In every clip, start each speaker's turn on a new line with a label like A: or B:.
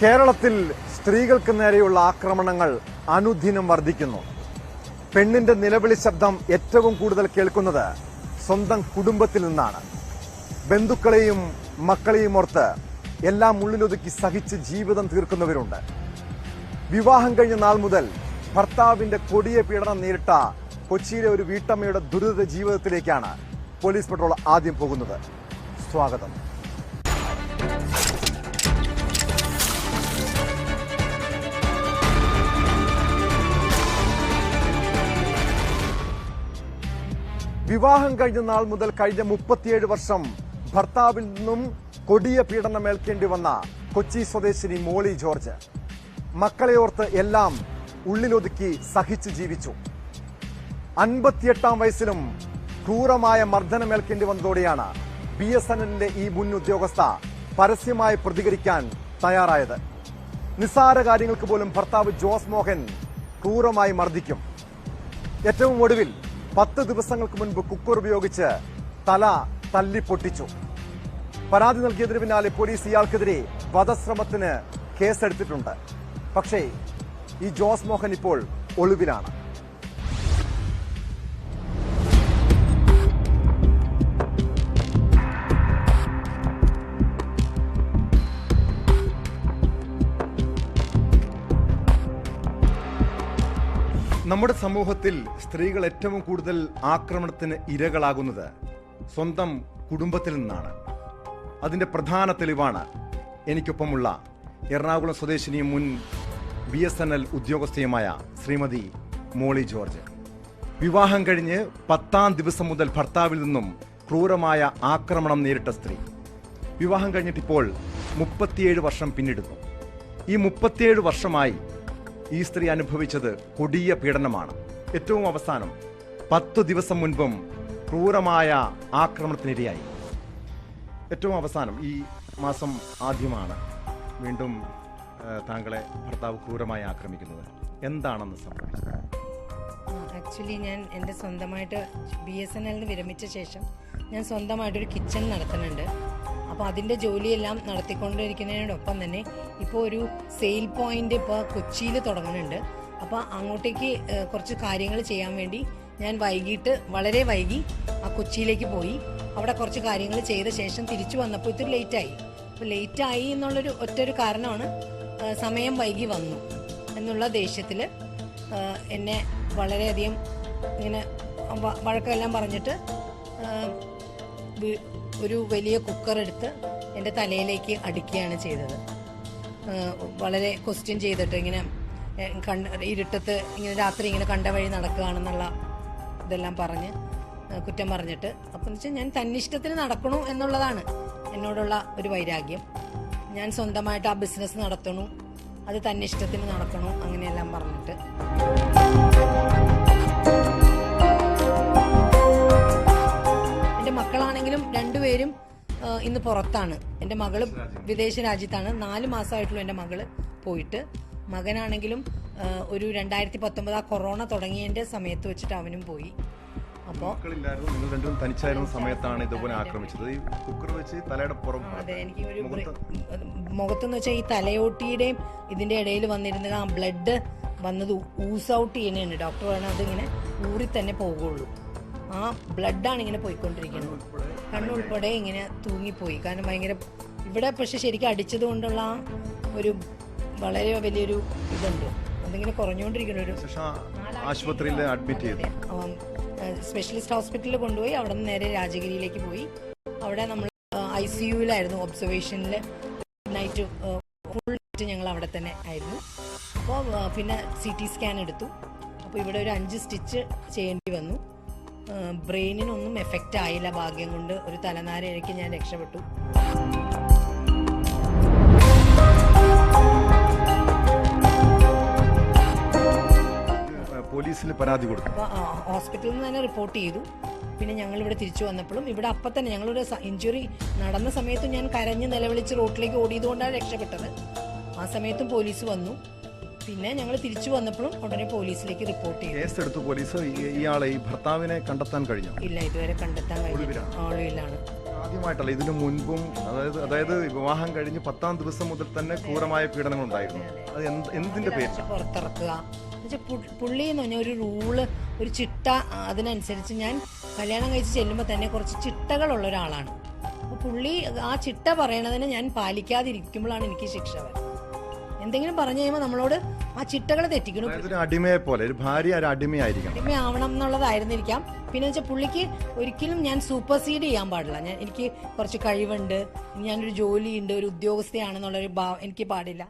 A: കേരളത്തിൽ സ്ത്രീകൾക്ക് നേരെയുള്ള ആക്രമണങ്ങൾ അനുദിനം വർദ്ധിക്കുന്നു. പെണ്ണിന്റെ നിലവിളി ശബ്ദം ഏറ്റവും കൂടുതൽ കേൾക്കുന്നത് സ്വന്തം കുടുംബത്തിൽ നിന്നാണ്. ബന്ധുക്കളെയും മക്കളെയും ഓർത്ത് എല്ലാം ഉള്ളിലൊതുക്കി സഹിച്ച് ജീവിതം തീർക്കുന്നവരുണ്ട്. വിവാഹം കഴിഞ്ഞ നാൾ മുതൽ ഭർത്താവിന്റെ കൊടിയ പീഡനം നേരിട്ട കൊച്ചിയിലെ ഒരു വീട്ടമ്മയുടെ ദുരിത ജീവിതത്തിലേക്കാണ് പോലീസ് പട്രോൾ ആദ്യം പോകുന്നത്. സ്വാഗതം. വിവാഹം കഴിഞ്ഞ നാൾ മുതൽ കഴിഞ്ഞ 37 വർഷം ഭർത്താവിൽ നിന്നും കൊടിയ പീഡനമേൽക്കേണ്ടി വന്ന കൊച്ചി സ്വദേശിനി മോളി ജോർജ് മക്കളെ ഓർത്ത് എല്ലാം ഉള്ളിലൊതുക്കി സഹിച്ച് ജീവിച്ചു. 58-ാം വയസ്സിലും ക്രൂരമായ മർദ്ദനമേൽക്കേണ്ടി വന്നതോടെയാണ് BSNLന്റെ ഈ മുൻ ഉദ്യോഗസ്ഥ പരസ്യമായി പ്രതികരിക്കാൻ തയ്യാറായത്. നിസ്സാര കാര്യങ്ങൾക്ക് പോലും ഭർത്താവ് ജോസ് മോഹൻ ക്രൂരമായി മർദ്ദിക്കും. ഏറ്റവും ഒടുവിൽ 10 ദിവസങ്ങൾക്ക് മുൻപ് കുക്കർ ഉപയോഗിച്ച് തല തല്ലിപ്പൊട്ടിച്ചു. പരാതി നൽകിയതിന് പിന്നാലെ പോലീസ് ഇയാൾക്കെതിരെ വധശ്രമത്തിന് കേസെടുത്തിട്ടുണ്ട്. പക്ഷേ ഈ ജോസ് മോഹൻ ഇപ്പോൾ ഒളിവിലാണ്. നമ്മുടെ സമൂഹത്തിൽ സ്ത്രീകൾ ഏറ്റവും കൂടുതൽ ആക്രമണത്തിന് ഇരകളാകുന്നത് സ്വന്തം കുടുംബത്തിൽ നിന്നാണ്. അതിന്റെ പ്രധാന തെളിവാണ് എനിക്കൊപ്പമുള്ള എറണാകുളം സ്വദേശിനിയും മുൻ BSNL ഉദ്യോഗസ്ഥയുമായ ശ്രീമതി മോളി ജോർജ്. വിവാഹം കഴിഞ്ഞ് 10-ാം ദിവസം മുതൽ ഭർത്താവിൽ നിന്നും ക്രൂരമായ ആക്രമണം നേരിട്ട സ്ത്രീ. വിവാഹം കഴിഞ്ഞിട്ടിപ്പോൾ 37 വർഷം പിന്നിടുന്നു. ഈ 37 വർഷമായി ഈ സ്ത്രീ അനുഭവിച്ചത് കൊടിയ പീഡനമാണ്. ഏറ്റവും അവസാനം 10 ദിവസം മുൻപും ക്രൂരമായ ആക്രമണത്തിനിരയായി. ഏറ്റവും അവസാനം ഈ മാസം ആദ്യമാണ് വീണ്ടും താങ്കളെ ഭർത്താവ് ക്രൂരമായി ആക്രമിക്കുന്നത്. എന്താണെന്ന് സംഭവിച്ചത്?
B: ആക്ച്വലി ഞാൻ എൻ്റെ സ്വന്തമായിട്ട് BSNL വിരമിച്ച ശേഷം ഞാൻ സ്വന്തമായിട്ടൊരു കിച്ചൺ നടത്തുന്നുണ്ട്. അപ്പോൾ അതിൻ്റെ ജോലിയെല്ലാം നടത്തിക്കൊണ്ടിരിക്കുന്നതിനോടൊപ്പം തന്നെ ഇപ്പോൾ ഒരു സെയിൽ പോയിന്റ് ഇപ്പോൾ കൊച്ചിയിൽ തുടങ്ങുന്നുണ്ട്. അപ്പോൾ അങ്ങോട്ടേക്ക് കുറച്ച് കാര്യങ്ങൾ ചെയ്യാൻ വേണ്ടി ഞാൻ വളരെ വൈകി ആ കൊച്ചിയിലേക്ക് പോയി. അവിടെ കുറച്ച് കാര്യങ്ങൾ ചെയ്ത ശേഷം തിരിച്ചു വന്നപ്പോൾ ഇത്തിരി ലേറ്റായി. അപ്പോൾ ലേറ്റായി എന്നുള്ളൊരു ഒറ്റൊരു കാരണമാണ് സമയം വൈകി വന്നു എന്നുള്ള ദേഷ്യത്തിൽ എന്നെ വളരെയധികം ഇങ്ങനെ വഴക്കെല്ലാം പറഞ്ഞിട്ട് ഒരു വലിയ കുക്കർ എടുത്ത് എൻ്റെ തലയിലേക്ക് അടിക്കുകയാണ് ചെയ്തത്. വളരെ ക്വസ്റ്റ്യൻ ചെയ്തിട്ട് ഇങ്ങനെ ഇരുട്ടത്ത് ഇങ്ങനെ രാത്രി ഇങ്ങനെ കണ്ട വഴി നടക്കുകയാണെന്നുള്ള ഇതെല്ലാം പറഞ്ഞ് കുറ്റം പറഞ്ഞിട്ട്, അപ്പം എന്ന് വെച്ചാൽ ഞാൻ തന്നിഷ്ടത്തിന് നടക്കണു എന്നുള്ളതാണ് എന്നോടുള്ള ഒരു വൈരാഗ്യം. ഞാൻ സ്വന്തമായിട്ട് ആ ബിസിനസ് നടത്തണു, അത് തന്നിഷ്ടത്തിന് നടക്കണു, അങ്ങനെയെല്ലാം പറഞ്ഞിട്ട് മക്കളാണെങ്കിലും രണ്ടുപേരും ഇന്ന് പുറത്താണ്. എൻ്റെ മകള് വിദേശ രാജ്യത്താണ്. 4 മാസമായിട്ടുള്ളൂ എൻ്റെ മകള് പോയിട്ട്. മകനാണെങ്കിലും ഒരു 2019 ആ കൊറോണ തുടങ്ങിയതിന്റെ സമയത്ത് വെച്ചിട്ട് അവനും പോയി. അപ്പോൾ
A: നിങ്ങൾ രണ്ടും തനിച്ചായിരുന്ന സമയത്താണ് ഇതുപോലെ ആക്രമിച്ചത്. ഈ കുക്കർ വെച്ച് തലയുടെ പുറം.
B: അതെ, എനിക്ക് ഒരു മുഖത്തെന്ന് വെച്ചാൽ ഈ തലയോട്ടിയുടെയും ഇതിന്റെ ഇടയിൽ വന്നിരുന്നത് ആ ബ്ലഡ് വന്നത് ഊസ് ഔട്ട് ചെയ്യുന്നുണ്ട്. ഡോക്ടർ പറഞ്ഞാൽ അതിങ്ങനെ ഊറി തന്നെ പോകുള്ളൂ. ആ ബ്ലഡാണ് ഇങ്ങനെ പോയിക്കൊണ്ടിരിക്കുന്നത്. കണ്ണുൾപ്പെടെ ഇങ്ങനെ തൂങ്ങിപ്പോയി. കാരണം ഭയങ്കര ഇവിടെ പക്ഷെ ശരിക്കും അടിച്ചത് കൊണ്ടുള്ള ആ ഒരു വളരെ വലിയൊരു ഇതുണ്ട്. അതിങ്ങനെ കുറഞ്ഞുകൊണ്ടിരിക്കുന്ന ഒരു
A: ആശുപത്രിയിൽ അഡ്മിറ്റ് ചെയ്തു.
B: സ്പെഷ്യലിസ്റ്റ് ഹോസ്പിറ്റലിൽ കൊണ്ടുപോയി. അവിടെ നിന്ന് നേരെ രാജഗിരിയിലേക്ക് പോയി. അവിടെ നമ്മൾ ICUവിലായിരുന്നു, ഒബ്സർവേഷനിൽ. നൈറ്റ് ഫുൾ നൈറ്റ് ഞങ്ങൾ അവിടെ തന്നെ ആയിരുന്നു. അപ്പോൾ പിന്നെ CT സ്കാൻ എടുത്തു. അപ്പോൾ ഇവിടെ ഒരു 5 സ്റ്റിച്ച് ചെയ്യേണ്ടി വന്നു. ബ്രെയിനിനൊന്നും എഫക്റ്റ് ആയില്ല. ഭാഗ്യം കൊണ്ട് ഒരു തലനാരിഴയ്ക്ക് ഞാൻ രക്ഷപ്പെട്ടു.
A: പോലീസിൽ പരാതി കൊടുത്തു.
B: അപ്പോൾ ഹോസ്പിറ്റലിൽ നിന്ന് തന്നെ റിപ്പോർട്ട് ചെയ്തു. പിന്നെ ഞങ്ങൾ ഇവിടെ തിരിച്ചു വന്നപ്പോഴും ഇവിടെ അപ്പം തന്നെ ഞങ്ങളൊരു ഇഞ്ചുറി നടന്ന സമയത്തും ഞാൻ കരഞ്ഞ് നിലവിളിച്ച് റോട്ടിലേക്ക് ഓടിയതുകൊണ്ടാണ് രക്ഷപ്പെട്ടത്. ആ സമയത്തും പോലീസ് വന്നു. പിന്നെ ഞങ്ങൾ തിരിച്ചു വന്നപ്പോഴും ഉടനെ പോലീസിലേക്ക് റിപ്പോർട്ട് ചെയ്തു.
A: കേസെടുത്തു പോലീസ്. ഇയാളെ ഈ ഭർത്താവിനെ കണ്ടെത്താൻ കഴിഞ്ഞു?
B: ഇല്ല, ഇതുവരെ കണ്ടെത്താൻ കഴിഞ്ഞില്ല. ഒളിവിലാണ്.
C: ആദ്യമായിട്ടല്ല, ഇതിനു മുൻപും അതായത് വിവാഹം കഴിഞ്ഞ് 10ാം ദിവസം മുതൽ തന്നെ ക്രൂരമായ പീഡനങ്ങൾ ഉണ്ടായിരുന്നു. അത് എന്തിന്റെ പേര്?
B: പുറത്തിറക്കുക പുള്ളി എന്ന് പറഞ്ഞാൽ ഒരു റൂള്, ഒരു ചിട്ട, അതിനനുസരിച്ച് ഞാൻ കല്യാണം കഴിച്ച് ചെല്ലുമ്പോൾ തന്നെ കുറച്ച് ചിട്ടകളുള്ള ഒരാളാണ്. അപ്പോൾ പുള്ളി ആ ചിട്ട പറയണതിന് ഞാൻ പാലിക്കാതിരിക്കുമ്പോഴാണ് എനിക്ക് ശിക്ഷ വരുന്നത്. എന്തെങ്കിലും പറഞ്ഞു കഴിയുമ്പോൾ നമ്മളോട് ആ ചിട്ടകൾ തെറ്റിക്കണം.
C: അടിമയെ പോലെ ഒരു ഭാര്യ ഒരു അടിമയായിരിക്കണം,
B: അടിമയാവണം എന്നുള്ളതായിരുന്നിരിക്കാം. പിന്നെ വെച്ചാൽ പുള്ളിക്ക് ഒരിക്കലും ഞാൻ സൂപ്പർസീഡ് ചെയ്യാൻ പാടില്ല. എനിക്ക് കുറച്ച് കഴിവുണ്ട്, ഞാനൊരു ജോലിയുണ്ട്, ഒരു ഉദ്യോഗസ്ഥയാണെന്നുള്ളൊരു എനിക്ക് പാടില്ല.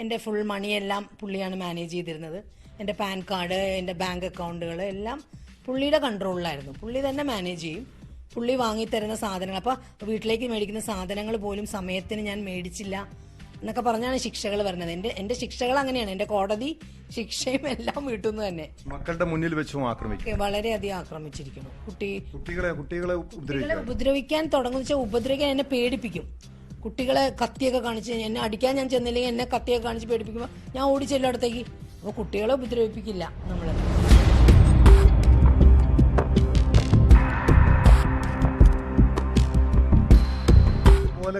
B: എൻ്റെ ഫുൾ മണിയെല്ലാം പുള്ളിയാണ് മാനേജ് ചെയ്തിരുന്നത്. എൻ്റെ പാൻ കാർഡ്, എൻ്റെ ബാങ്ക് അക്കൗണ്ടുകൾ എല്ലാം പുള്ളിയുടെ കൺട്രോളിലായിരുന്നു. പുള്ളി തന്നെ മാനേജ് ചെയ്യും. പുള്ളി വാങ്ങിത്തരുന്ന സാധനങ്ങൾ, അപ്പോൾ വീട്ടിലേക്ക് മേടിക്കുന്ന സാധനങ്ങൾ പോലും സമയത്തിന് ഞാൻ മേടിച്ചില്ല എന്നൊക്കെ പറഞ്ഞാണ് ശിക്ഷകൾ വരുന്നത്. എൻ്റെ ശിക്ഷകൾ അങ്ങനെയാണ്. എൻ്റെ കോടതി ശിക്ഷയും എല്ലാം വീട്ടിൽ നിന്ന് തന്നെ.
C: മക്കളുടെ മുന്നിൽ വെച്ചും ആക്രമിക്കും,
B: വളരെയധികം ആക്രമിച്ചിരിക്കുന്നു.
C: കുട്ടികളെ
B: ഉപദ്രവിക്കാൻ തുടങ്ങുന്ന ഉപദ്രവിക്കാൻ എന്നെ പേടിപ്പിക്കും. കുട്ടികളെ കത്തിയൊക്കെ കാണിച്ച് എന്നെ അടിക്കാൻ ഞാൻ ചെന്നില്ലെങ്കിൽ എന്നെ കത്തിയൊക്കെ കാണിച്ച് പേടിപ്പിക്കുമ്പോൾ ഞാൻ ഓടി ചെല്ലും അടുത്തേക്ക്. അപ്പോൾ കുട്ടികളെ ഉപദ്രവിപ്പിക്കില്ല നമ്മൾ.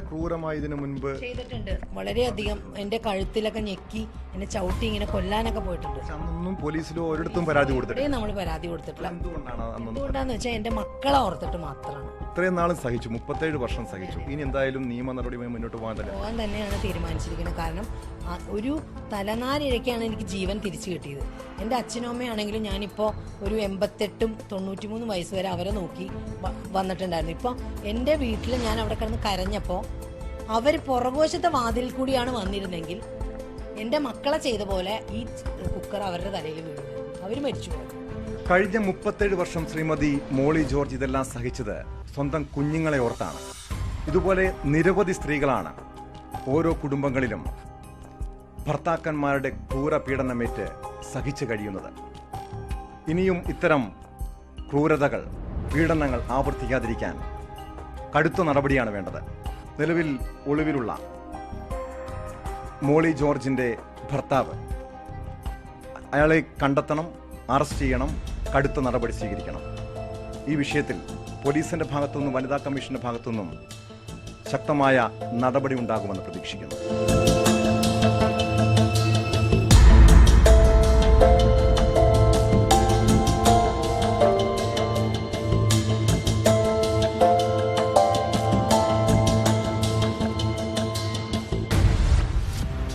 C: ക്രൂരമായി ഇതിനു മുൻപ്
B: ചെയ്തിട്ടുണ്ട്. വളരെയധികം എന്റെ കഴുത്തിലൊക്കെ ഞെക്കി എന്നെ ചവിട്ടി ഇങ്ങനെ കൊല്ലാനൊക്കെ പോയിട്ടുണ്ട്.
C: അന്നൊന്നും പോലീസിലോ ഒരിടത്തും പരാതി കൊടുത്തിട്ടില്ല.
B: നമ്മൾ പരാതി കൊടുത്തിട്ടില്ല. എന്തുകൊണ്ടാന്ന് വെച്ചാൽ എന്റെ മക്കളെ ഓർത്തിട്ട് മാത്രമാണ്.
C: ഇത്രയും നാളും സഹിച്ചു, 37 വർഷം സഹിച്ചു. ഇനി എന്തായാലും നിയമ നടപടിയുമായി മുന്നോട്ട് പോകാൻ
B: തന്നെയാണ് തീരുമാനിച്ചിരിക്കുന്നത്. കാരണം ഒരു തലനാരിഴയ്ക്കാണ് എനിക്ക് ജീവൻ തിരിച്ചു കിട്ടിയത്. എൻ്റെ അച്ഛനും അമ്മയാണെങ്കിലും ഞാനിപ്പോൾ ഒരു 88, 93 വയസ്സ് വരെ അവരെ നോക്കി വന്നിട്ടുണ്ടായിരുന്നു. ഇപ്പോൾ എൻ്റെ വീട്ടിൽ ഞാൻ അവിടെ കിടന്ന് കരഞ്ഞപ്പോൾ അവർ പുറകുവശത്തെ വാതിൽ കൂടിയാണ് വന്നിരുന്നെങ്കിൽ എൻ്റെ മക്കളെ ചെയ്ത പോലെ ഈ കുക്കർ അവരുടെ തലയിൽ വീഴും, അവർ മരിച്ചു പോകും.
C: കഴിഞ്ഞ 37 വർഷം ശ്രീമതി മോളി ജോർജ് ഇതെല്ലാം സഹിച്ചത് സ്വന്തം കുഞ്ഞുങ്ങളെ ഓർത്താണ്. ഇതുപോലെ നിരവധി സ്ത്രീകളാണ് ഓരോ കുടുംബങ്ങളിലും ഭർത്താക്കന്മാരുടെ ക്രൂര പീഡനമേറ്റ് സഹിച്ചു കഴിയുന്നത്. ഇനിയും ഇത്തരം ക്രൂരതകൾ, പീഡനങ്ങൾ ആവർത്തിക്കാതിരിക്കാൻ കടുത്ത നടപടിയാണ് വേണ്ടത്. നിലവിൽ ഒളിവിലുള്ള മോളി ജോർജിന്റെ ഭർത്താവ്, അയാളെ കണ്ടെത്തണം, അറസ്റ്റ് ചെയ്യണം, കടുത്ത നടപടി സ്വീകരിക്കണം. ഈ വിഷയത്തിൽ പോലീസിന്റെ ഭാഗത്തുനിന്നും വനിതാ കമ്മീഷന്റെ ഭാഗത്തുനിന്നും ശക്തമായ നടപടി ഉണ്ടാകുമെന്ന് പ്രതീക്ഷിക്കുന്നു.